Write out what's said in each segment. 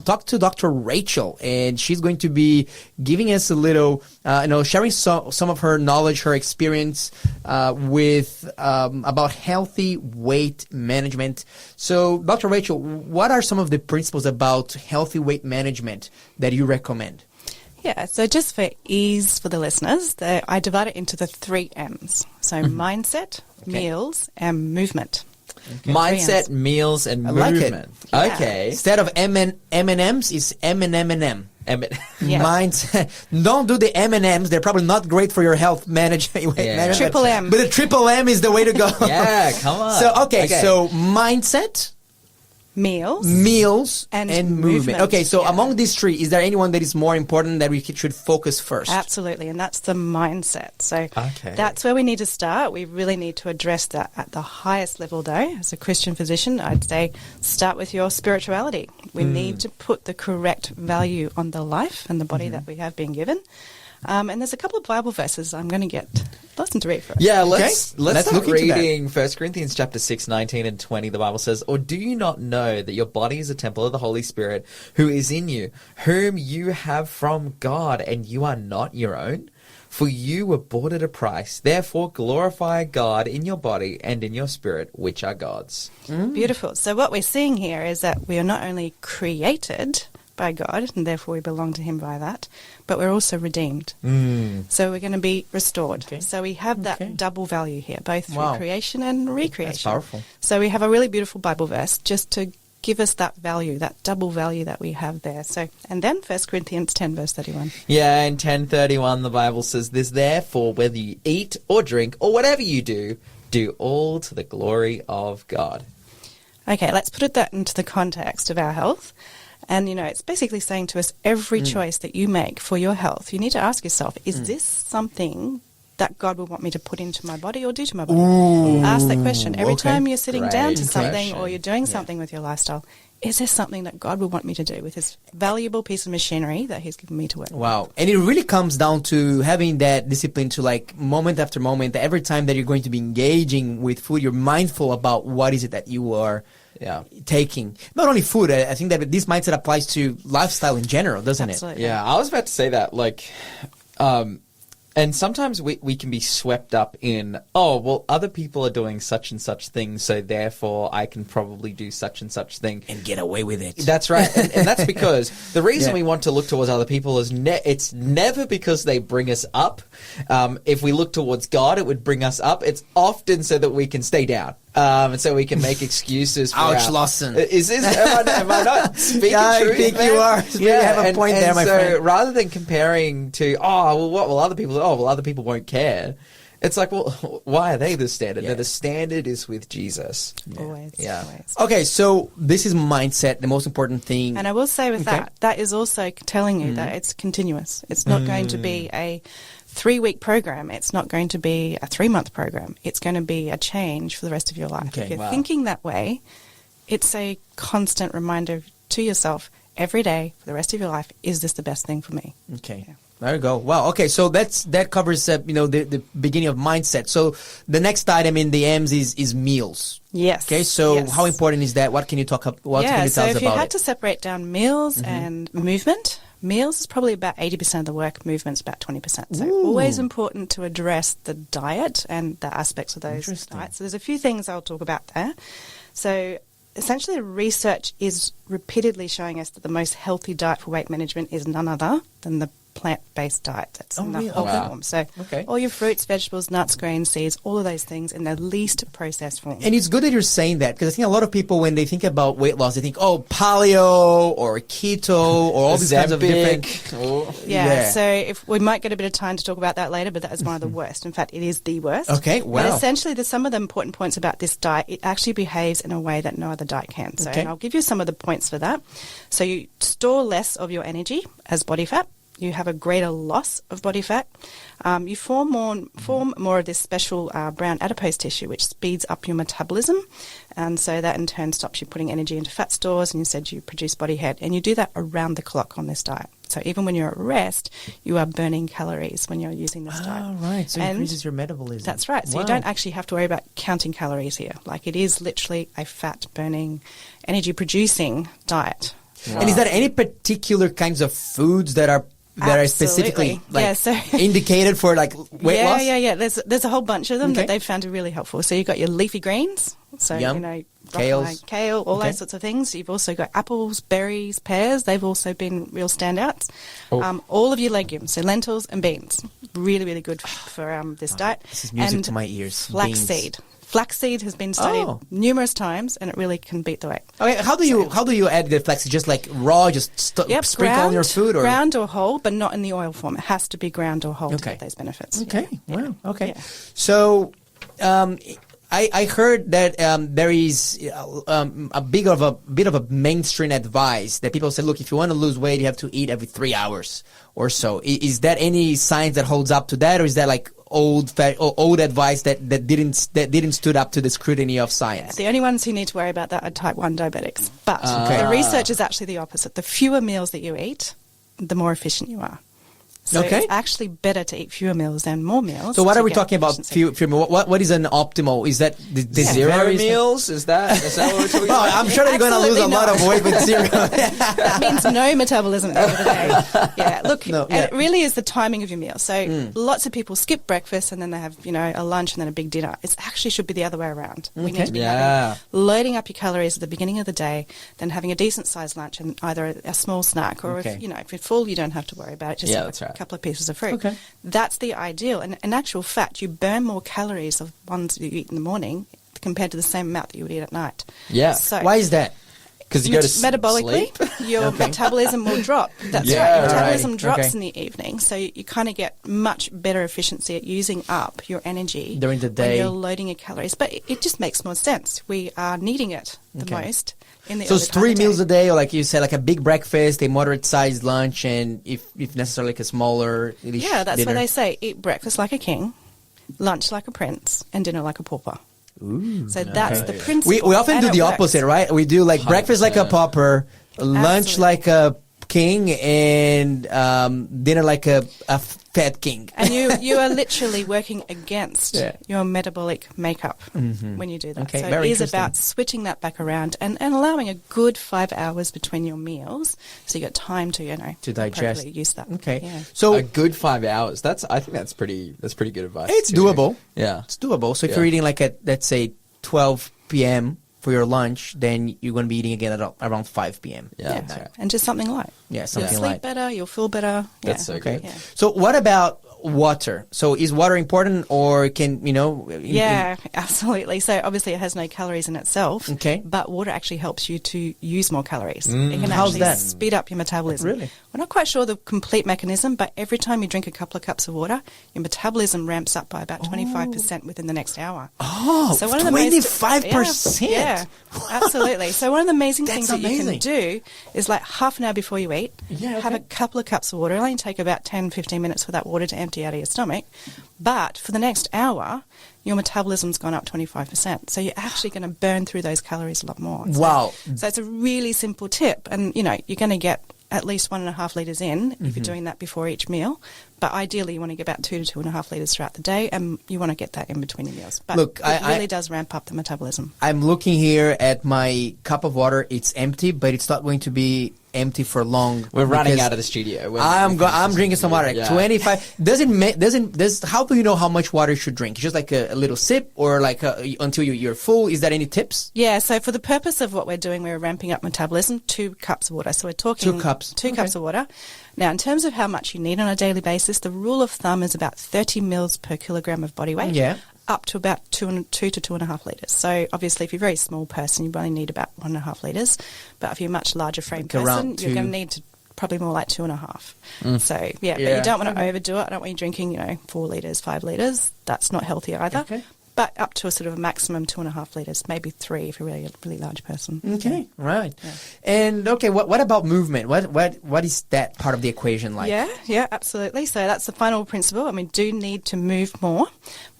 talk to Dr. Rachel, and she's going to be giving us a little, sharing some of her knowledge, her experience with about healthy weight management. So, Dr. Rachel, what are some of the principles about healthy weight management that you recommend? Yeah, so just for ease for the listeners, I divide it into the 3 M's. So mindset, meals, and movement. Okay. Mindset, meals, and movement. Like it. Okay. Instead of M&Ms, it's M&M. Yes. Mindset. Don't do the M&Ms. They're probably not great for your health management. Triple M. But the triple M is the way to go. Yeah, come on. So mindset, meals, and movement. Okay, so among these 3, is there anyone that is more important that we should focus first? Absolutely, and that's the mindset. So that's where we need to start. We really need to address that at the highest level, though. As a Christian physician, I'd say start with your spirituality. We need to put the correct value on the life and the body that we have been given. And there's a couple of Bible verses I'm going to get Listen to read first. Yeah, let's start look into reading 1 Corinthians chapter 6, 19 and 20. The Bible says, "Or do you not know that your body is a temple of the Holy Spirit who is in you, whom you have from God, and you are not your own? For you were bought at a price. Therefore glorify God in your body and in your spirit, which are God's." Beautiful. So what we're seeing here is that we are not only created by God, and therefore we belong to Him by that, but we're also redeemed. So we're going to be restored. Okay. So we have that double value here, both through creation and recreation. That's powerful. So we have a really beautiful Bible verse just to give us that value, that double value that we have there. So, and then 1 Corinthians 10 verse 31. Yeah, in 10:31 the Bible says this, "Therefore whether you eat or drink or whatever you do all to the glory of God." Okay, let's put that into the context of our health. And, you know, it's basically saying to us, every choice that you make for your health, you need to ask yourself, is this something that God would want me to put into my body or do to my body? Ask that question. Every time you're sitting down to something or you're doing something with your lifestyle, is there something that God would want me to do with this valuable piece of machinery that He's given me to work with? Wow. And it really comes down to having that discipline to, like, moment after moment, every time that you're going to be engaging with food, you're mindful about what is it that you are taking. Not only food, I think that this mindset applies to lifestyle in general, doesn't Absolutely. it? Yeah, I was about to say that, like, and sometimes we can be swept up in, oh, well, other people are doing such and such things, so therefore I can probably do such and such thing. And get away with it. That's right. And that's because the reason we want to look towards other people is it's never because they bring us up. If we look towards God, it would bring us up. It's often so that we can stay down. And so we can make excuses for Ouch, Lawson. Am I not speaking truth? I think you are. You have a point there, my friend. Rather than comparing to, what will other people do? Oh, well, other people won't care. It's like, well, why are they the standard? No, the standard is with Jesus. Always. Okay, so this is mindset, the most important thing. And I will say with that is also telling you that it's continuous. It's not going to be a 3-week program. It's not going to be a 3-month program. It's going to be a change for the rest of your life. If you're thinking that way, it's a constant reminder to yourself every day for the rest of your life, is this the best thing for me? Okay. Yeah. There you go. Wow. Okay. So that covers the beginning of mindset. So the next item in the M's is meals. Yes. Okay. So how important is that? What can you talk about? What can you tell us about it? So if you had to separate down meals and movement, meals is probably about 80% of the work, movement's about 20%. So always important to address the diet and the aspects of those diets. So there's a few things I'll talk about there. So essentially research is repeatedly showing us that the most healthy diet for weight management is none other than the plant-based diet. That's in the whole form. So all your fruits, vegetables, nuts, grains, seeds, all of those things in the least processed form. And it's good that you're saying that, because I think a lot of people, when they think about weight loss, they think, paleo or keto or all these kinds of different... So if we might get a bit of time to talk about that later, but that is one of the worst. In fact, it is the worst. Okay, wow. But essentially, there's some of the important points about this diet. It actually behaves in a way that no other diet can. So and I'll give you some of the points for that. So you store less of your energy as body fat. You have a greater loss of body fat. You form more of this special brown adipose tissue, which speeds up your metabolism. And so that in turn stops you putting energy into fat stores, and instead you produce body heat. And you do that around the clock on this diet. So even when you're at rest, you are burning calories when you're using this diet. Oh, right. So it increases your metabolism. That's right. So you don't actually have to worry about counting calories here. Like, it is literally a fat-burning, energy-producing diet. And is there any particular kinds of foods that are specifically indicated for like weight loss? Yeah. There's a whole bunch of them that they've found are really helpful. So you've got your leafy greens, so broccoli, kale, all those sorts of things. You've also got apples, berries, pears. They've also been real standouts. All of your legumes, so lentils and beans, really, really good for this diet. This is music to my ears. Flaxseed. Flaxseed has been studied numerous times, and it really can beat the weight. Okay, how do you add the flaxseed? Just like raw, just sprinkle on your food, or ground or whole, but not in the oil form. It has to be ground or whole to get those benefits. Okay, wow. Okay, so I heard that there is a bit of a mainstream advice that people say, look, if you want to lose weight, you have to eat every 3 hours or so. Is that any science that holds up to that, or is that like old advice that didn't stood up to the scrutiny of science? The only ones who need to worry about that are type 1 diabetics. But the research is actually the opposite. The fewer meals that you eat, the more efficient you are. So it's actually better to eat fewer meals than more meals. So what are we talking about? Fewer meals? What is an optimal? Is that the zero meals? Is that what we're talking about? I'm sure you're going to lose a lot of weight with zero. That means no metabolism at the end of the day. Yeah, look, and it really is the timing of your meal. So lots of people skip breakfast and then they have, a lunch and then a big dinner. It actually should be the other way around. We need to be loading up your calories at the beginning of the day, then having a decent sized lunch and either a small snack, or if you're full, you don't have to worry about it. Just that's right. couple of pieces of fruit. That's the ideal. And in actual fact, you burn more calories of ones you eat in the morning compared to the same amount that you would eat at night. Yeah. So why is that? Because you go to metabolically, sleep? your metabolism will drop. That's right. Your metabolism drops in the evening, so you kind of get much better efficiency at using up your energy during the day when you're loading your calories. But it just makes more sense. We are needing it the most. So it's 3 meals a day, or like you said, like a big breakfast, a moderate-sized lunch, and if necessary, like a smaller that's dinner. what they say. Eat breakfast like a king, lunch like a prince, and dinner like a pauper. Ooh, so that's the principle. We often do the opposite, right? We do like 100%. Breakfast like a pauper, lunch like a king, and dinner like a fat king. And you are literally working against your metabolic makeup when you do that. Okay, so very it is about switching that back around and allowing a good 5 hours between your meals, so you got time to to digest. Use that. Okay, so a good 5 hours. I think that's pretty good advice. It's doable. Yeah, it's doable. So if you're eating like at, let's say, 12 p.m. for your lunch, then you're going to be eating again at around 5 p.m. Yeah, that's right. And just something light. Yeah, something you'll light. Sleep better, you'll feel better. That's so good. Yeah. So what about water? So is water important, or can, absolutely. So obviously it has no calories in itself. Okay. But water actually helps you to use more calories. It can How's actually that? Speed up your metabolism. Really? We're not quite sure the complete mechanism, but every time you drink a couple of cups of water, your metabolism ramps up by about 25% within the next hour. Oh, so 25%? Yeah, absolutely. So one of the amazing things that you can do is like half an hour before you eat, have a couple of cups of water. It'll only take about 10-15 minutes for that water to empty out of your stomach. But for the next hour, your metabolism's gone up 25%. So you're actually going to burn through those calories a lot more. Wow. So it's a really simple tip. And, you're going to get at least 1.5 litres in if you're doing that before each meal. But ideally, you want to get about 2 to 2.5 litres throughout the day, and you want to get that in between your meals. But look, it really does ramp up the metabolism. I'm looking here at my cup of water. It's empty, but it's not going to be empty for long. We're running out of the studio. I'm drinking some water. Like 25. How do you know how much water you should drink? Just like a little sip, or like until you're full? Is there any tips? Yeah. So for the purpose of what we're doing, we're ramping up metabolism. 2 cups of water. So we're talking 2 cups. 2 cups of water. Now, in terms of how much you need on a daily basis, the rule of thumb is about 30 mils per kilogram of body weight. Yeah. Up to about 2 to 2.5 litres. So obviously, if you're a very small person, you only need about 1.5 litres. But if you're a much larger frame person, you're going to need probably more like 2.5. So but you don't want to overdo it. I don't want you drinking, 4 litres, 5 litres. That's not healthy either. Okay. But up to a sort of a maximum 2.5 litres, maybe 3 if you're really a really large person. Okay, right. Yeah. And what about movement? What is that part of the equation like? Yeah, absolutely. So that's the final principle. We do need to move more,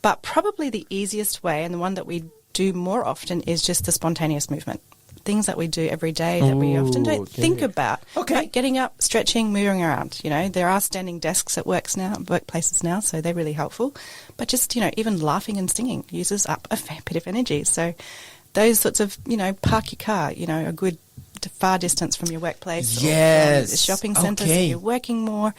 but probably the easiest way and the one that we do more often is just the spontaneous movement. Things that we do every day that we often don't think about. Okay. Like getting up, stretching, moving around. There are standing desks at workplaces now, so they're really helpful. But just, even laughing and singing uses up a fair bit of energy. So those sorts of, park your car, a good far distance from your workplace, Yes. or from the shopping centre, so Okay. you're working more,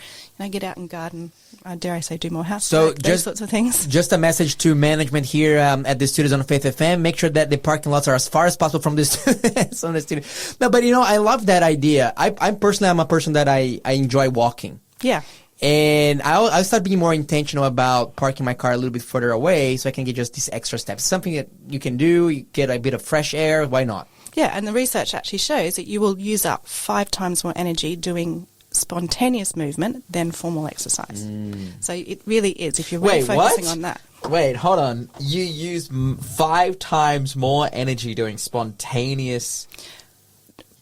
get out and garden, dare I say, do more housework, So those sorts of things. Just a message to management here at the studios on Faith FM. Make sure that the parking lots are as far as possible from the studio. No, but I love that idea. I'm a person that I enjoy walking. Yeah. And I'll start being more intentional about parking my car a little bit further away so I can get just these extra steps. Something that you can do, you get a bit of fresh air, why not? Yeah, and the research actually shows that you will use up 5 times more energy doing spontaneous movement than formal exercise. So it really is, if you're really focusing on that. Wait, hold on. You use 5 times more energy doing spontaneous...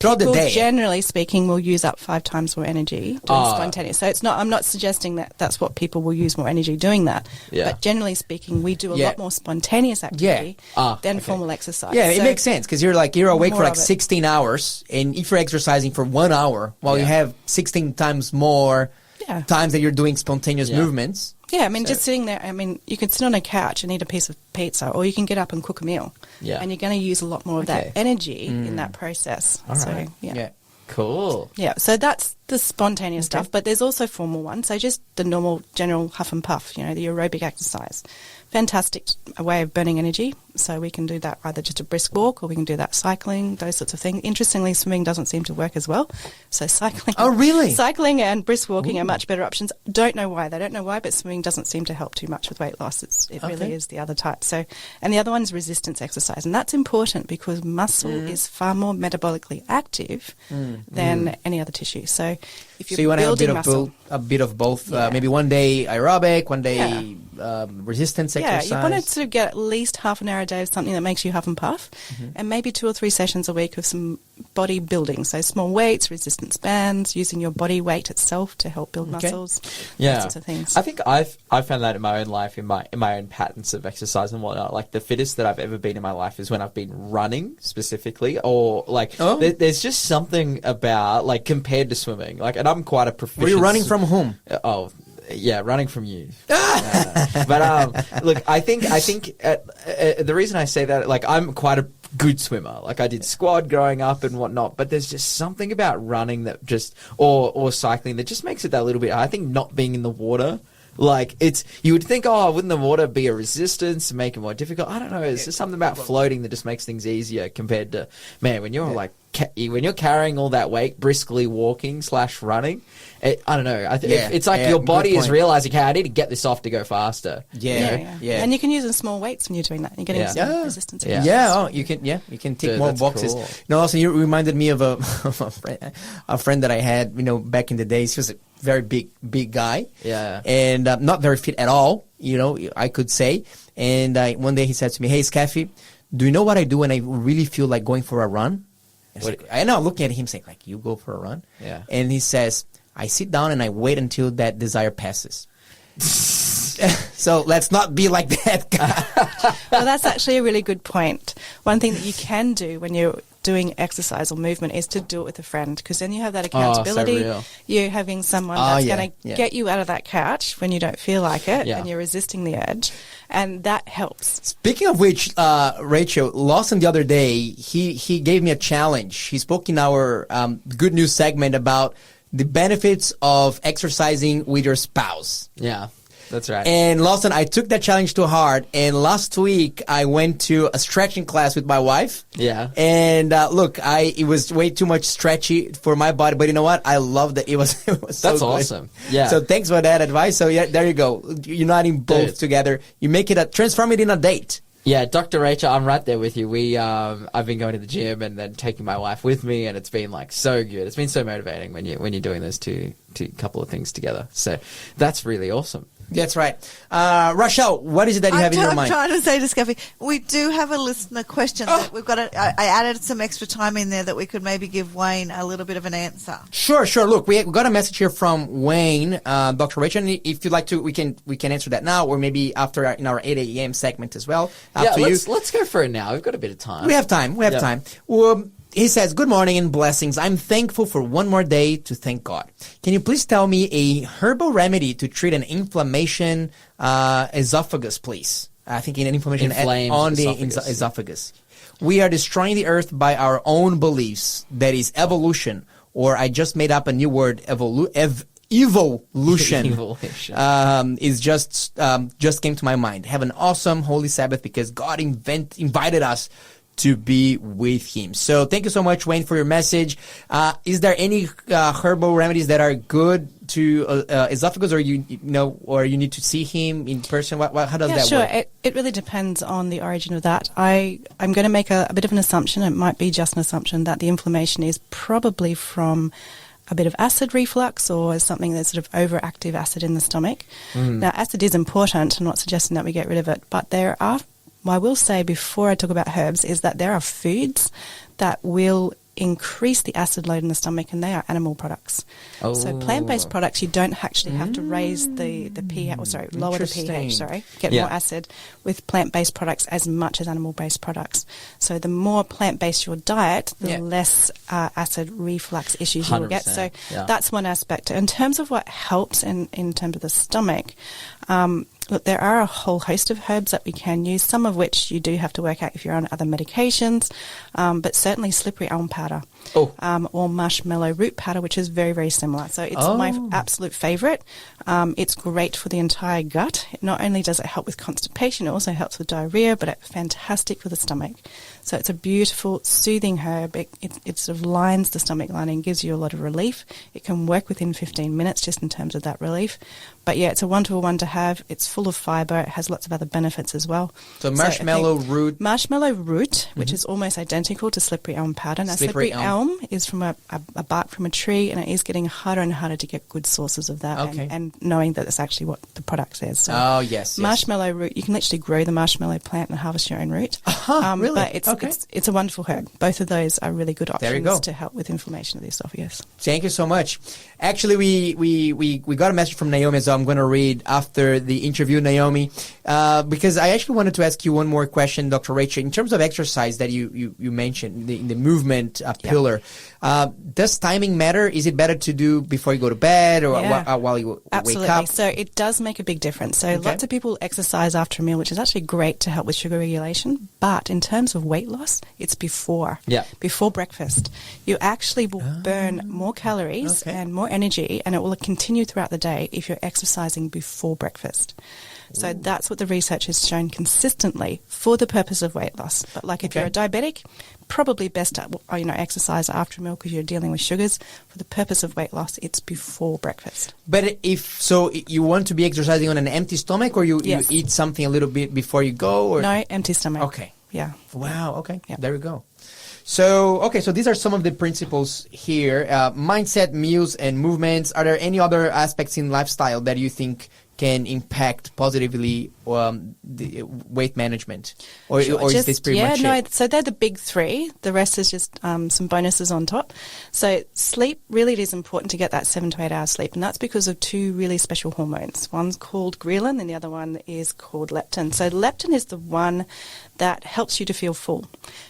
Throughout the day. Generally speaking, will use up 5 times more energy doing spontaneous. So I'm not suggesting that that's what people will use more energy doing that. Yeah. But generally speaking, we do a lot more spontaneous activity than formal exercise. Yeah, it makes sense because you're awake for more of it. 16 hours, and if you're exercising for 1 hour, you have 16 times more times that you're doing spontaneous movements. Yeah, just sitting there, you can sit on a couch and eat a piece of pizza, or you can get up and cook a meal. Yeah. And you're going to use a lot more of that energy in that process. All right. So, Cool. Yeah, so that's the spontaneous stuff, but there's also formal ones. So just the normal general huff and puff, the aerobic exercise. Fantastic way of burning energy. So we can do that either just a brisk walk, or we can do that cycling, those sorts of things. Interestingly, swimming doesn't seem to work as well. So cycling. Oh, really? Cycling and brisk walking are much better options. Don't know why. They don't know why, but swimming doesn't seem to help too much with weight loss. It really is the other type. So, and the other one is resistance exercise. And that's important because muscle is far more metabolically active than any other tissue. So if you're you want to have building a bit of both. Maybe one day aerobic, one day resistance exercise. Yeah, you want to get at least half an hour a day of something that makes you huff and puff, and maybe 2 or 3 sessions a week of some body building. So small weights, resistance bands, using your body weight itself to help build muscles. Those sorts of things. I think I've found that in my own life, in my own patterns of exercise and whatnot. Like the fittest that I've ever been in my life is when I've been running specifically, or there's just something about compared to swimming. And I'm quite a proficient. Were you running from whom? Yeah, running from you. But look, I think the reason I say that, I'm quite a good swimmer. I did squad growing up and whatnot, but there's just something about running that just or cycling that just makes it that little bit. I think not being in the water. You would think, wouldn't the water be a resistance to make it more difficult? I don't know. It's just something about floating that just makes things easier compared to, when you're when you're carrying all that weight, briskly walking / running. I don't know. It's like your body is realizing, hey, I need to get this off to go faster. Yeah. And you can use small weights when you're doing that. You're getting some resistance. You can tick more boxes. Cool. Also, you reminded me of a friend that I had, back in the days. He was a very big guy. Yeah. And not very fit at all, I could say. And one day he said to me, "Hey, Scaffy, do you know what I do when I really feel like going for a run?" I know, looking at him saying, you go for a run? Yeah. And he says, "I sit down and I wait until that desire passes." So let's not be like that guy. Well, that's actually a really good point. One thing that you can do when you're doing exercise or movement is to do it with a friend, because then you have that accountability. So you're having someone that's going to get you out of that couch when you don't feel like it and you're resisting the urge, and that helps. Speaking of which, Rachel, Lawson the other day, he gave me a challenge. He spoke in our Good News segment about the benefits of exercising with your spouse. Yeah. That's right. And Lawson, I took that challenge to heart. And last week, I went to a stretching class with my wife. Yeah. And look, it was way too much stretchy for my body. But you know what? I loved it. It was so That's awesome. Yeah. So thanks for that advice. So yeah, there you go. Uniting both together. You make it transform it in a date. Yeah, Dr. Rachel, I'm right there with you. I've been going to the gym and then taking my wife with me, and it's been so good. It's been so motivating when you're doing those two couple of things together. So that's really awesome. That's right. Rochelle, what is it that you have in your mind? I'm trying to say to Scaffy, we do have a listener question that we've got. I added some extra time in there that we could maybe give Wayne a little bit of an answer. Sure. Look, we got a message here from Wayne, Dr. Rachel. And if you'd like to, we can answer that now, or maybe after in our 8 a.m. segment as well. Let's go for it now. We've got a bit of time. We have time. Time. Well, he says, "Good morning and blessings. I'm thankful for one more day to thank God. Can you please tell me a herbal remedy to treat an esophagus, please?" I think an inflammation on the esophagus. we are destroying the earth by our own beliefs. That is evolution, or I just made up a new word, evolution. Is just came to my mind. Have an awesome Holy Sabbath because God invited us to be with Him. So thank you so much, Wayne, for your message. Is there any herbal remedies that are good to esophagus, or you need to see Him in person? How does that sure. work? It really depends on the origin of that. I'm going to make a bit of an assumption. It might be just an assumption that the inflammation is probably from a bit of acid reflux or something that's sort of overactive acid in the stomach. Now, acid is important. I'm not suggesting that we get rid of it, but there are, I will say before I talk about herbs, is that there are foods that will increase the acid load in the stomach, and they are animal products. So plant-based products, you don't actually have to raise the pH, lower the pH, get more acid with plant-based products as much as animal-based products. So the more plant-based your diet, the less acid reflux issues you will get. So that's one aspect. In terms of what helps in terms of the stomach, look, there are a whole host of herbs that we can use, some of which you do have to work out if you're on other medications, but certainly slippery elm powder or marshmallow root powder, which is very, very similar. So it's my absolute favourite. It's great for the entire gut. Not only does it help with constipation, it also helps with diarrhea, but it's fantastic for the stomach. So it's a beautiful, soothing herb. It sort of lines the stomach lining, gives you a lot of relief. It can work within 15 minutes just in terms of that relief. But yeah, it's a wonderful one to have. It's full of fibre. It has lots of other benefits as well. So marshmallow root. Marshmallow root, which is almost identical to slippery elm powder. Now, slippery elm is from a bark from a tree, and it is getting harder and harder to get good sources of that, and knowing that it's actually what the product says. So marshmallow root, you can literally grow the marshmallow plant and harvest your own root. Really? But it's a wonderful herb. Both of those are really good options to help with inflammation of the esophagus. Thank you so much. Actually, we got a message from Naomi, so I'm going to read after the interview, Naomi, because I actually wanted to ask you one more question, Dr. Rachel. In terms of exercise that you mentioned, the movement pillar, does timing matter? Is it better to do before you go to bed or while you wake up? So it does make a big difference. So lots of people exercise after a meal, which is actually great to help with sugar regulation. But in terms of weight loss, it's before breakfast. You actually will burn more calories and more energy, and it will continue throughout the day if you're exercising before breakfast. So that's what the research has shown consistently for the purpose of weight loss. But like if you're a diabetic, probably best to exercise after a meal because you're dealing with sugars. For the purpose of weight loss, it's before breakfast. But you want to be exercising on an empty stomach, or you eat something a little bit before you go? Or? No, empty stomach. Okay. Yeah. Wow. Okay. Yeah. There we go. So these are some of the principles here. Mindset, meals, and movements. Are there any other aspects in lifestyle that you think can impact positively the weight management? Or is this pretty much it? So they're the big three. The rest is just some bonuses on top. So sleep, really it is important to get that 7 to 8 hours sleep, and that's because of two really special hormones. One's called ghrelin and the other one is called leptin. So leptin is the one that helps you to feel full.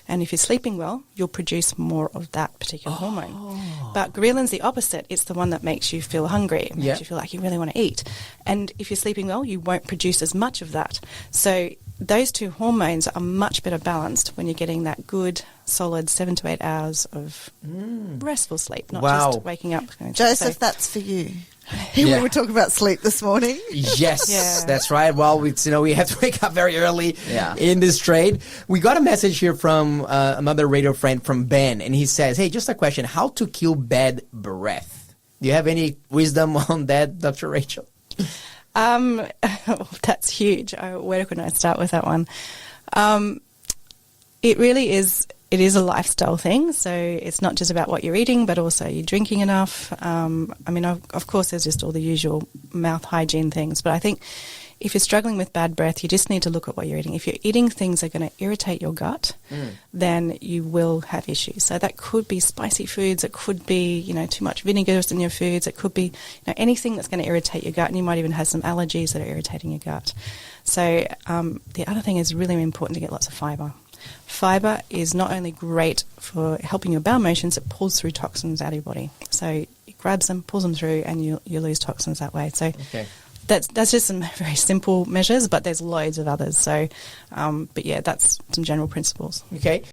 And if you're sleeping well, you'll produce more of that particular hormone. But ghrelin's the opposite. It's the one that makes you feel hungry. It makes you feel like you really want to eat. And if you're sleeping well, you won't produce as much of that. So those two hormones are much better balanced when you're getting that good, solid 7 to 8 hours of restful sleep, not just waking up. Joseph, that's for you. We were talking about sleep this morning. Yes, that's right. Well, we have to wake up very early in this trade. We got a message here from another radio friend, from Ben, and he says, hey, just a question. How to kill bad breath? Do you have any wisdom on that, Dr. Rachel? That's huge. Where can I start with that one? It really is. It is a lifestyle thing, so it's not just about what you're eating, but also you're drinking enough. Of course, there's just all the usual mouth hygiene things, but I think if you're struggling with bad breath, you just need to look at what you're eating. If you're eating things that are going to irritate your gut, then you will have issues. So that could be spicy foods, it could be, too much vinegars in your foods, it could be, anything that's going to irritate your gut, and you might even have some allergies that are irritating your gut. So the other thing is really important to get lots of fibre. Fibre is not only great for helping your bowel motions, it pulls through toxins out of your body. So it grabs them, pulls them through, and you lose toxins that way. So that's just some very simple measures, but there's loads of others. So, that's some general principles. Okay.